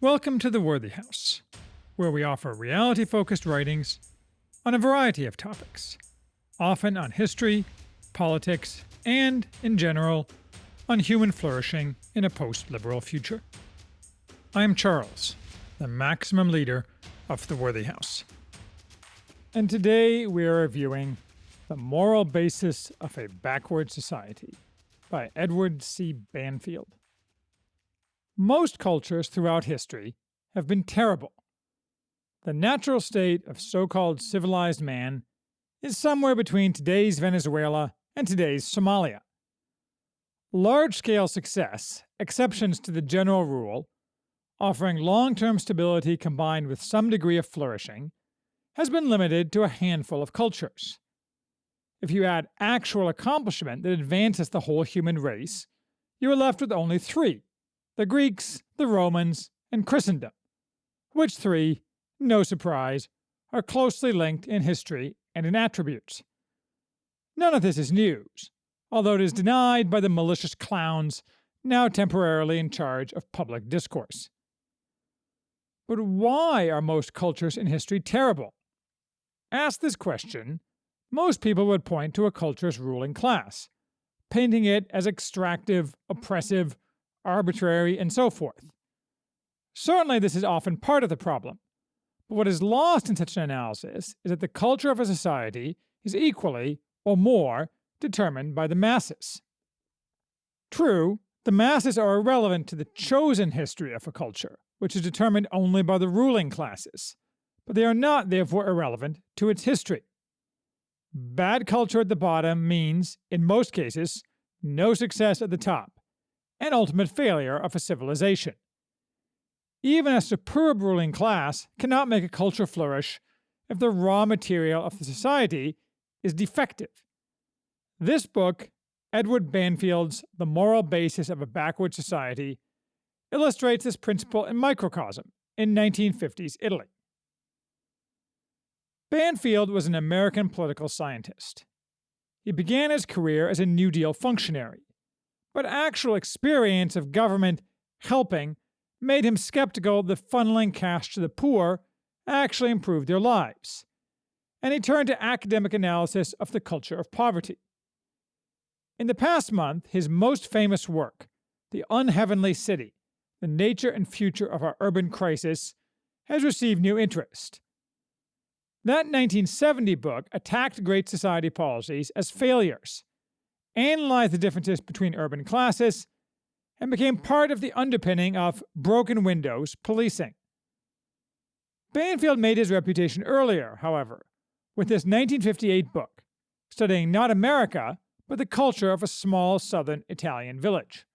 Welcome to the Worthy House, where we offer reality focused writings on a variety of topics, often on history, politics, and, in general, on human flourishing in a post liberal future. I am Charles, the maximum leader of the Worthy House. And today we are reviewing The Moral Basis of a Backward Society by Edward C. Banfield. Most cultures throughout history have been terrible. The natural state of so-called civilized man is somewhere between today's Venezuela and today's Somalia. Large-scale success, exceptions to the general rule, offering long-term stability combined with some degree of flourishing, has been limited to a handful of cultures. If you add actual accomplishment that advances the whole human race, you are left with only three: the Greeks, the Romans, and Christendom, which three, no surprise, are closely linked in history and in attributes. None of this is news, although it is denied by the malicious clowns now temporarily in charge of public discourse. But why are most cultures in history terrible? Asked this question, most people would point to a culture's ruling class, painting it as extractive, oppressive, arbitrary, and so forth. Certainly, this is often part of the problem, but what is lost in such an analysis is that the culture of a society is equally, or more, determined by the masses. True, the masses are irrelevant to the chosen history of a culture, which is determined only by the ruling classes, but they are not therefore irrelevant to its history. Bad culture at the bottom means, in most cases, no success at the top, and ultimate failure of a civilization. Even a superb ruling class cannot make a culture flourish if the raw material of the society is defective. This book, Edward Banfield's The Moral Basis of a Backward Society, illustrates this principle in microcosm in 1950s Italy. Banfield was an American political scientist. He began his career as a New Deal functionary, but actual experience of government helping made him skeptical that funneling cash to the poor actually improved their lives, and he turned to academic analysis of the culture of poverty. In the past month, his most famous work, The Unheavenly City, The Nature and Future of Our Urban Crisis, has received new interest. That 1970 book attacked Great Society policies as failures, analyzed the differences between urban classes, and became part of the underpinning of broken windows policing. Banfield made his reputation earlier, however, with this 1958 book, studying not America, but the culture of a small southern Italian village.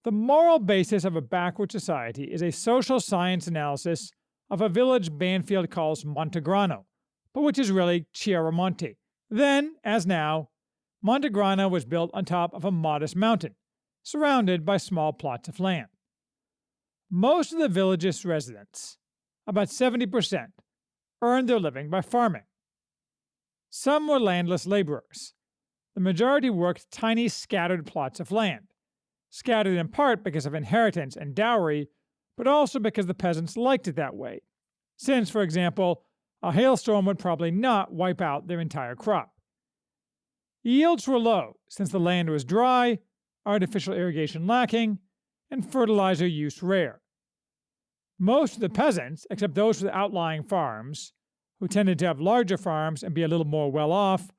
The Moral Basis of a Backward Society is a social science analysis of a village Banfield calls Montegrano, but which is really Chiaramonte. Then, as now, Montegrano was built on top of a modest mountain, surrounded by small plots of land. Most of the village's residents, about 70%, earned their living by farming. Some were landless laborers. The majority worked tiny scattered plots of land, scattered in part because of inheritance and dowry, but also because the peasants liked it that way, since, for example, a hailstorm would probably not wipe out their entire crop. Yields were low, since the land was dry, artificial irrigation lacking, and fertilizer use rare. Most of the peasants, except those with outlying farms, who tended to have larger farms and be a little more well-off,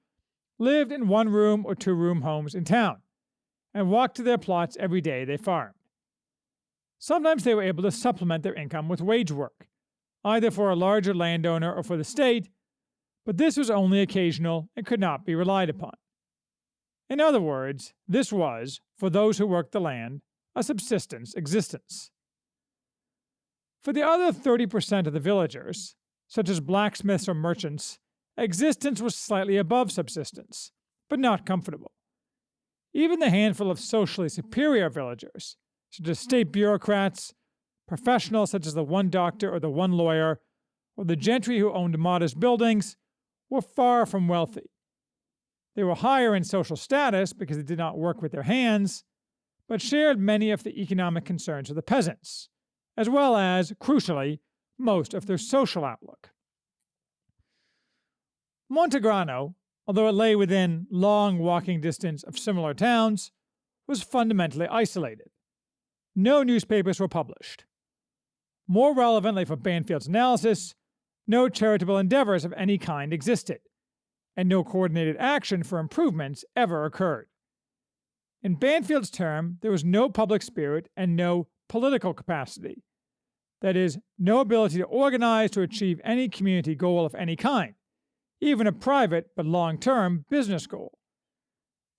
lived in one-room or two-room homes in town, and walked to their plots every day they farmed. Sometimes they were able to supplement their income with wage work, either for a larger landowner or for the state, but this was only occasional and could not be relied upon. In other words, this was, for those who worked the land, a subsistence existence. For the other 30% of the villagers, such as blacksmiths or merchants, existence was slightly above subsistence, but not comfortable. Even the handful of socially superior villagers, such as state bureaucrats, professionals such as the one doctor or the one lawyer, or the gentry who owned modest buildings, were far from wealthy. They were higher in social status because they did not work with their hands, but shared many of the economic concerns of the peasants, as well as, crucially, most of their social outlook. Montegrano, although it lay within long walking distance of similar towns, was fundamentally isolated. No newspapers were published. More relevantly for Banfield's analysis, no charitable endeavors of any kind existed, and no coordinated action for improvements ever occurred. In Banfield's term, there was no public spirit and no political capacity. That is, no ability to organize to achieve any community goal of any kind, even a private but long-term business goal.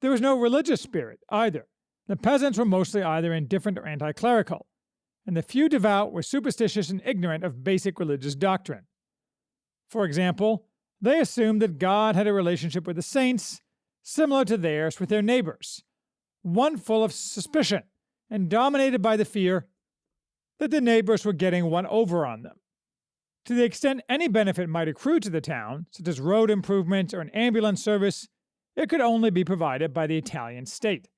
There was no religious spirit either. The peasants were mostly either indifferent or anti-clerical, and the few devout were superstitious and ignorant of basic religious doctrine. For example, they assumed that God had a relationship with the saints similar to theirs with their neighbors, one full of suspicion and dominated by the fear that the neighbors were getting one over on them. To the extent any benefit might accrue to the town, such as road improvements or an ambulance service, it could only be provided by the Italian state.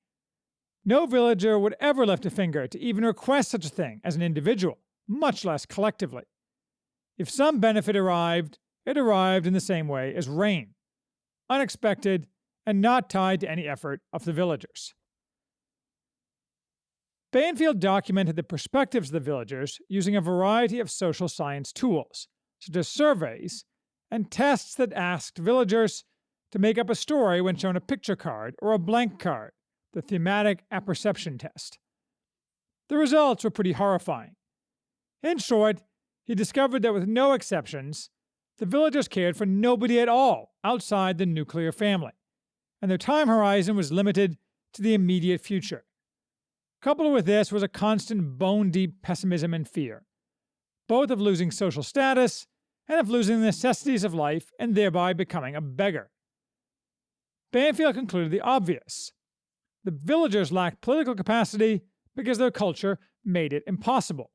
No villager would ever lift a finger to even request such a thing as an individual, much less collectively. If some benefit arrived, it arrived in the same way as rain, unexpected and not tied to any effort of the villagers. Banfield documented the perspectives of the villagers using a variety of social science tools, such as surveys and tests that asked villagers to make up a story when shown a picture card or a blank card, the thematic apperception test. The results were pretty horrifying. In short, he discovered that with no exceptions, the villagers cared for nobody at all outside the nuclear family, and their time horizon was limited to the immediate future. Coupled with this was a constant bone-deep pessimism and fear, both of losing social status and of losing the necessities of life and thereby becoming a beggar. Banfield concluded the obvious. The villagers lacked political capacity because their culture made it impossible.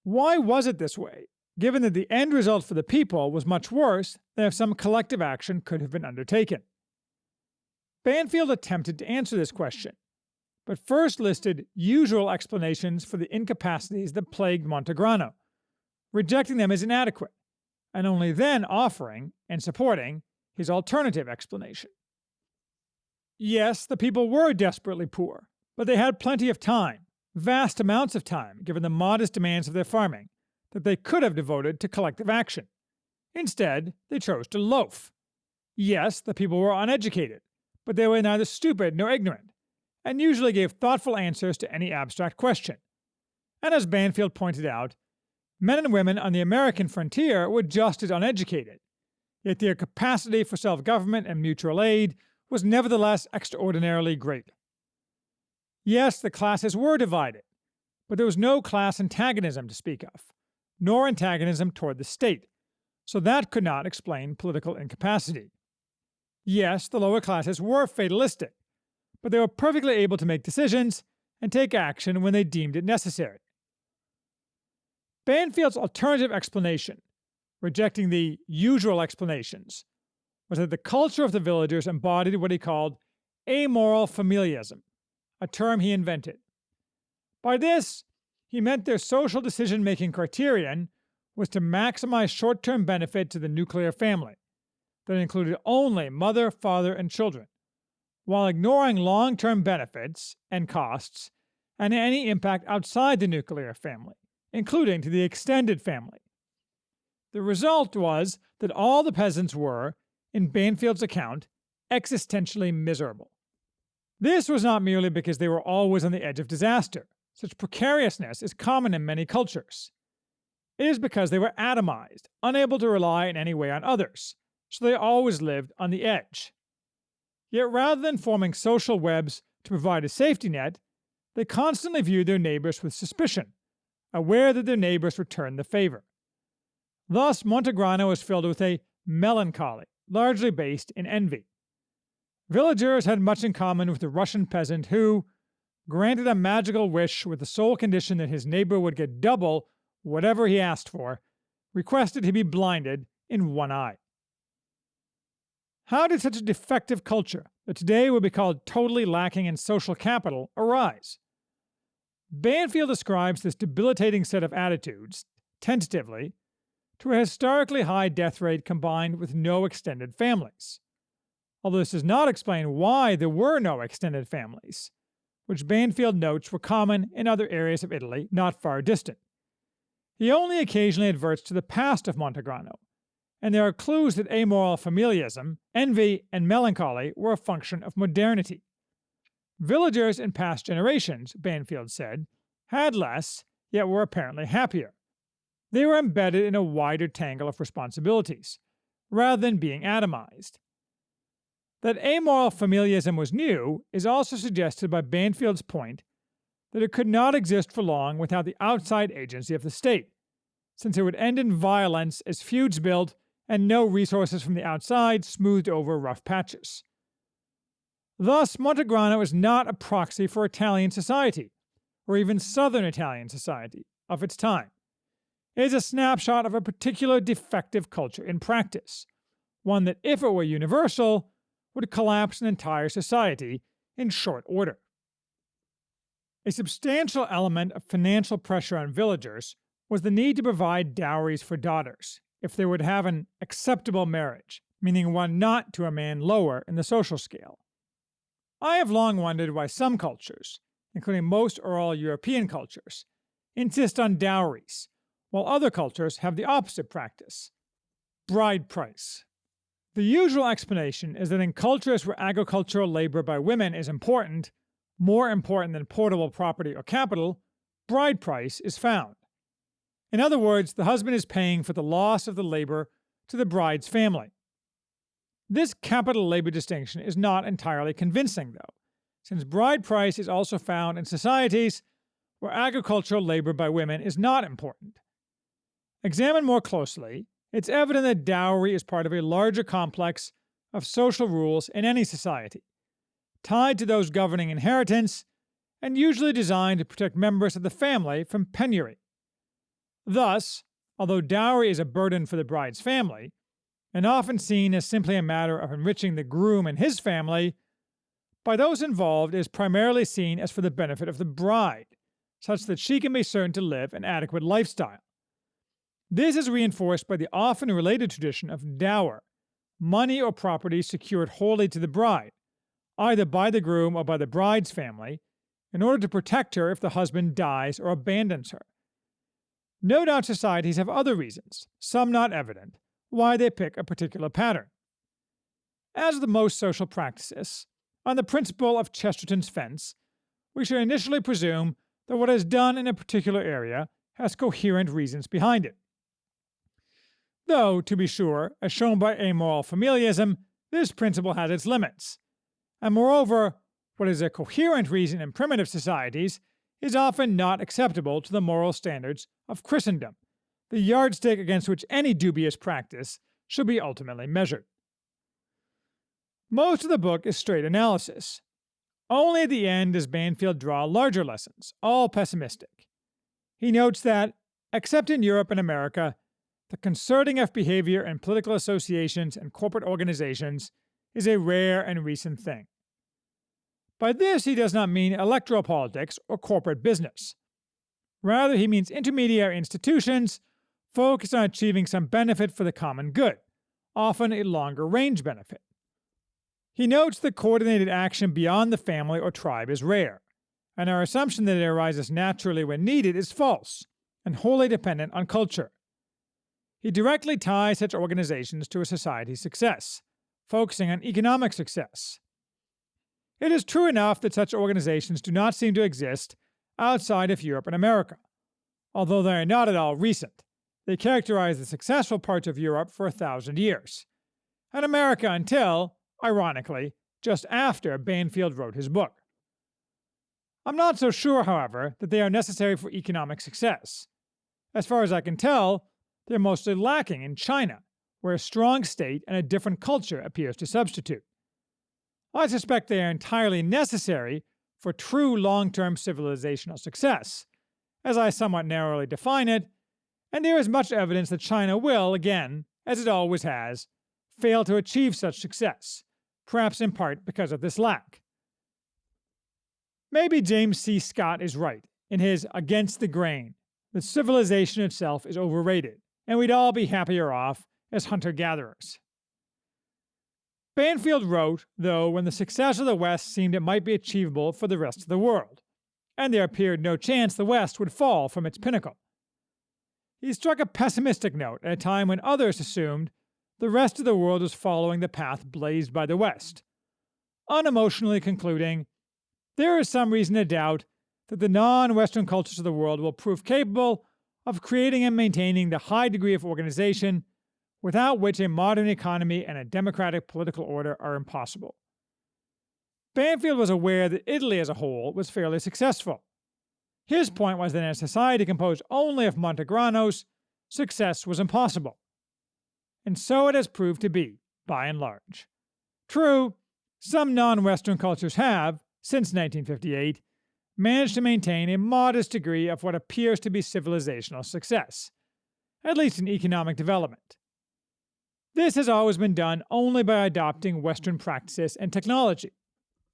Why was it this way, given that the end result for the people was much worse than if some collective action could have been undertaken? Banfield attempted to answer this question, but first listed usual explanations for the incapacities that plagued Montegrano, rejecting them as inadequate, and only then offering and supporting his alternative explanation. Yes, the people were desperately poor, but they had plenty of time, vast amounts of time, given the modest demands of their farming, that they could have devoted to collective action. Instead, they chose to loaf. Yes, the people were uneducated, but they were neither stupid nor ignorant, and usually gave thoughtful answers to any abstract question. And as Banfield pointed out, men and women on the American frontier were just as uneducated, yet their capacity for self-government and mutual aid was nevertheless extraordinarily great. Yes, the classes were divided, but there was no class antagonism to speak of, nor antagonism toward the state, so that could not explain political incapacity. Yes, the lower classes were fatalistic, but they were perfectly able to make decisions and take action when they deemed it necessary. Banfield's alternative explanation, rejecting the usual explanations, was that the culture of the villagers embodied what he called amoral familialism, a term he invented. By this, he meant their social decision-making criterion was to maximize short-term benefit to the nuclear family, that included only mother, father, and children, while ignoring long-term benefits and costs and any impact outside the nuclear family, including to the extended family. The result was that all the peasants were, in Banfield's account, existentially miserable. This was not merely because they were always on the edge of disaster. Such precariousness is common in many cultures. It is because they were atomized, unable to rely in any way on others, so they always lived on the edge. Yet rather than forming social webs to provide a safety net, they constantly viewed their neighbors with suspicion, aware that their neighbors returned the favor. Thus, Montegrano is filled with a melancholy, largely based in envy. Villagers had much in common with the Russian peasant who, granted a magical wish with the sole condition that his neighbor would get double whatever he asked for, requested he be blinded in one eye. How did such a defective culture, that today would be called totally lacking in social capital, arise? Banfield describes this debilitating set of attitudes, tentatively, to a historically high death rate combined with no extended families. Although this does not explain why there were no extended families, which Banfield notes were common in other areas of Italy not far distant. He only occasionally adverts to the past of Montegrano, and there are clues that amoral familialism, envy, and melancholy were a function of modernity. Villagers in past generations, Banfield said, had less, yet were apparently happier. They were embedded in a wider tangle of responsibilities, rather than being atomized. That amoral familialism was new is also suggested by Banfield's point that it could not exist for long without the outside agency of the state, since it would end in violence as feuds built and no resources from the outside smoothed over rough patches. Thus, Montegrano is not a proxy for Italian society, or even southern Italian society, of its time. It is a snapshot of a particular defective culture in practice, one that, if it were universal, would collapse an entire society in short order. A substantial element of financial pressure on villagers was the need to provide dowries for daughters if they would have an acceptable marriage, meaning one not to a man lower in the social scale. I have long wondered why some cultures, including most or all European cultures, insist on dowries, while other cultures have the opposite practice: bride price. The usual explanation is that in cultures where agricultural labor by women is important, more important than portable property or capital, bride price is found. In other words, the husband is paying for the loss of the labor to the bride's family. This capital labor distinction is not entirely convincing, though, since bride price is also found in societies where agricultural labor by women is not important. Examined more closely, it's evident that dowry is part of a larger complex of social rules in any society, tied to those governing inheritance and usually designed to protect members of the family from penury. Thus, although dowry is a burden for the bride's family, and often seen as simply a matter of enriching the groom and his family, by those involved it is primarily seen as for the benefit of the bride, such that she can be certain to live an adequate lifestyle. This is reinforced by the often related tradition of dower, money or property secured wholly to the bride, either by the groom or by the bride's family, in order to protect her if the husband dies or abandons her. No doubt societies have other reasons, some not evident, why they pick a particular pattern. As with most social practices, on the principle of Chesterton's fence, we should initially presume that what is done in a particular area has coherent reasons behind it. Though, to be sure, as shown by amoral familialism, this principle has its limits. And moreover, what is a coherent reason in primitive societies is often not acceptable to the moral standards of Christendom, the yardstick against which any dubious practice should be ultimately measured. Most of the book is straight analysis. Only at the end does Banfield draw larger lessons, all pessimistic. He notes that, except in Europe and America, the concerting of behavior in political associations and corporate organizations is a rare and recent thing. By this, he does not mean electoral politics or corporate business. Rather, he means intermediary institutions focused on achieving some benefit for the common good, often a longer-range benefit. He notes that coordinated action beyond the family or tribe is rare, and our assumption that it arises naturally when needed is false and wholly dependent on culture. He directly ties such organizations to a society's success, focusing on economic success. It is true enough that such organizations do not seem to exist outside of Europe and America, although they are not at all recent. They characterize the successful parts of Europe for 1,000 years, and America until, ironically, just after Banfield wrote his book. I'm not so sure, however, that they are necessary for economic success. As far as I can tell, they're mostly lacking in China, where a strong state and a different culture appears to substitute. I suspect they are entirely necessary for true long-term civilizational success, as I somewhat narrowly define it, and there is much evidence that China will, again, as it always has, fail to achieve such success, perhaps in part because of this lack. Maybe James C. Scott is right in his Against the Grain that civilization itself is overrated, and we'd all be happier off as hunter-gatherers. Banfield wrote, though, when the success of the West seemed it might be achievable for the rest of the world, and there appeared no chance the West would fall from its pinnacle. He struck a pessimistic note at a time when others assumed the rest of the world was following the path blazed by the West, unemotionally concluding, "There is some reason to doubt that the non-Western cultures of the world will prove capable of creating and maintaining the high degree of organization without which a modern economy and a democratic political order are impossible." Banfield was aware that Italy as a whole was fairly successful. His point was that in a society composed only of Montegranos, success was impossible. And so it has proved to be, by and large. True, some non-Western cultures have, since 1958, managed to maintain a modest degree of what appears to be civilizational success, at least in economic development. This has always been done only by adopting Western practices and technology,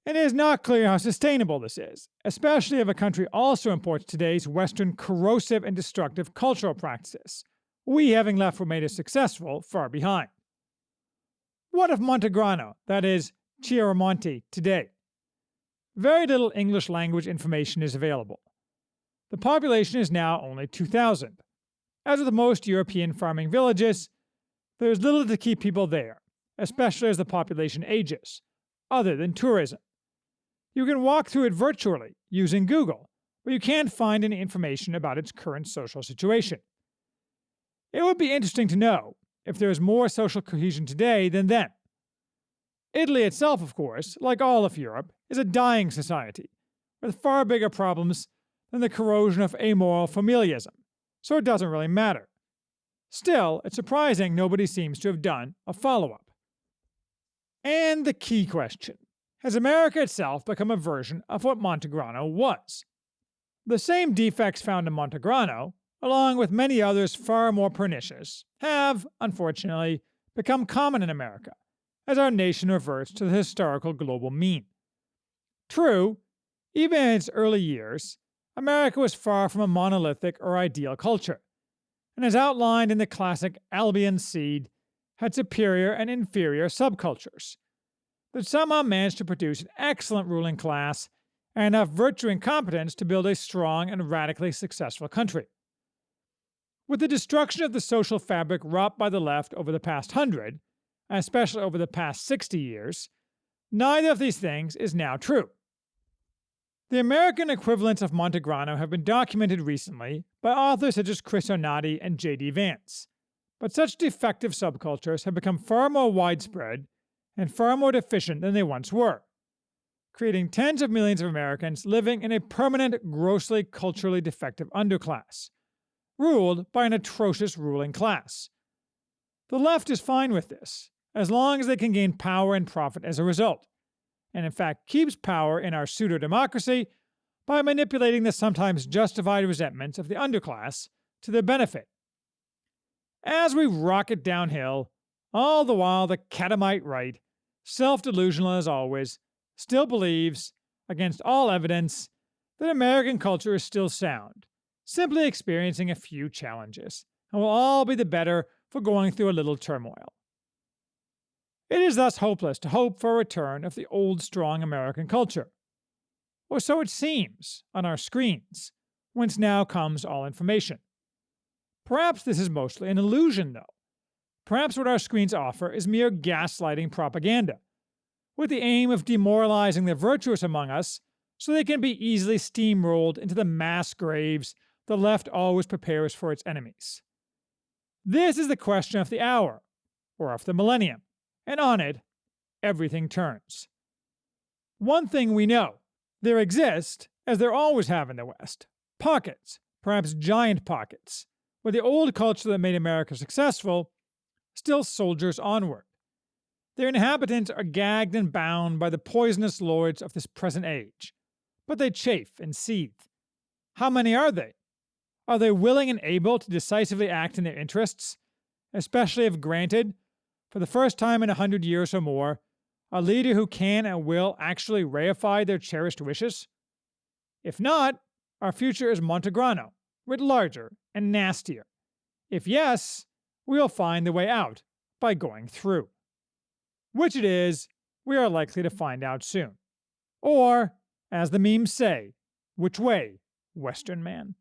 and it is not clear how sustainable this is, especially if a country also imports today's Western corrosive and destructive cultural practices, we having left what made us successful far behind. What if Montegrano, that is, Chiaramonte, today? Very little English language information is available. The population is now only 2,000. As with most European farming villages, there is little to keep people there, especially as the population ages, other than tourism. You can walk through it virtually using Google, but you can't find any information about its current social situation. It would be interesting to know if there is more social cohesion today than then. Italy itself, of course, like all of Europe, is a dying society, with far bigger problems than the corrosion of amoral familialism, so it doesn't really matter. Still, it's surprising nobody seems to have done a follow-up. And the key question: has America itself become a version of what Montegrano was? The same defects found in Montegrano, along with many others far more pernicious, have, unfortunately, become common in America, as our nation reverts to the historical global mean. True, even in its early years, America was far from a monolithic or ideal culture, and as outlined in the classic Albion Seed, had superior and inferior subcultures, that somehow managed to produce an excellent ruling class and enough virtue and competence to build a strong and radically successful country. With the destruction of the social fabric wrought by the left over the past 100, and especially over the past 60 years, neither of these things is now true. The American equivalents of Montegrano have been documented recently by authors such as Chris Onati and J.D. Vance, but such defective subcultures have become far more widespread and far more deficient than they once were, creating tens of millions of Americans living in a permanent, grossly culturally defective underclass, ruled by an atrocious ruling class. The left is fine with this, as long as they can gain power and profit as a result, and in fact keeps power in our pseudo-democracy by manipulating the sometimes justified resentments of the underclass to their benefit. As we rocket downhill, all the while the catamite right, self-delusional as always, still believes, against all evidence, that American culture is still sound, simply experiencing a few challenges, and will all be the better for going through a little turmoil. It is thus hopeless to hope for a return of the old strong American culture. Or so it seems on our screens, whence now comes all information. Perhaps this is mostly an illusion, though. Perhaps what our screens offer is mere gaslighting propaganda, with the aim of demoralizing the virtuous among us so they can be easily steamrolled into the mass graves the left always prepares for its enemies. This is the question of the hour, or of the millennium, and on it, everything turns. One thing we know: there exist, as there always have in the West, pockets, perhaps giant pockets, where the old culture that made America successful still soldiers onward. Their inhabitants are gagged and bound by the poisonous lords of this present age, but they chafe and seethe. How many are they? Are they willing and able to decisively act in their interests, especially if granted, for the first time in 100 years or more, a leader who can and will actually reify their cherished wishes? If not, our future is Montegrano, writ larger and nastier. If yes, we'll find the way out by going through. Which it is, we are likely to find out soon. Or, as the memes say, which way, Western man?